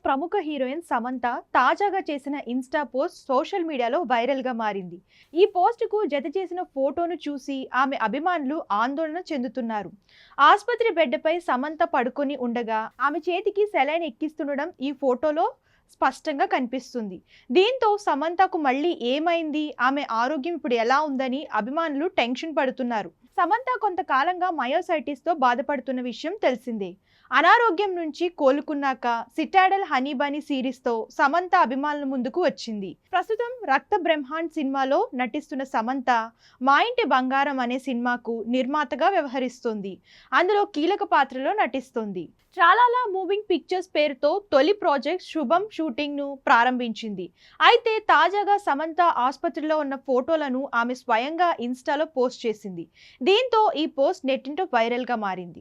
ప్రముఖ హీరోయిన్ సమంత తాజాగా చేసిన ఇన్స్టా పోస్ట్ సోషల్ మీడియాలో వైరల్ గా మారింది. ఈ పోస్ట్ కు జత చేసిన ఫోటోను చూసి ఆమె అభిమానులు ఆందోళన చెందుతున్నారు. ఆసుపత్రి బెడ్పై సమంత పడుకొని ఉండగా ఆమె చేతికి సెలైన్ ఎక్కిస్తుండడం ఈ ఫోటోలో స్పష్టంగా కనిపిస్తుంది. దీంతో సమంతకు మళ్ళీ ఏమైంది, ఆమె ఆరోగ్యం ఇప్పుడు ఎలా ఉందని అభిమానులు టెన్షన్ పడుతున్నారు. సమంత కొంతకాలంగా మయోసైటిస్ తో బాధపడుతున్న విషయం తెలిసిందే. అనారోగ్యం నుంచి కోలుకున్నాక సిటాడల్ హనీ బనీ సిరీస్ తో సమంత అభిమానుల ముందుకు వచ్చింది. ప్రస్తుతం రక్త బ్రహ్మాండ్ సినిమాలో నటిస్తున్న సమంత మా ఇంటి బంగారం అనే సినిమాకు నిర్మాతగా వ్యవహరిస్తుంది. అందులో కీలక పాత్రలో నటిస్తుంది. ట్రాలాలా మూవింగ్ పిక్చర్స్ పేరుతో తొలి ప్రాజెక్ట్ శుభం షూటింగ్ ను ప్రారంభించింది. అయితే తాజాగా సమంత ఆసుపత్రిలో ఉన్న ఫోటోలను ఆమె స్వయంగా ఇన్స్టాలో పోస్ట్ చేసింది. దీంతో ఈ పోస్ట్ నెట్టింట వైరల్ గా మారింది.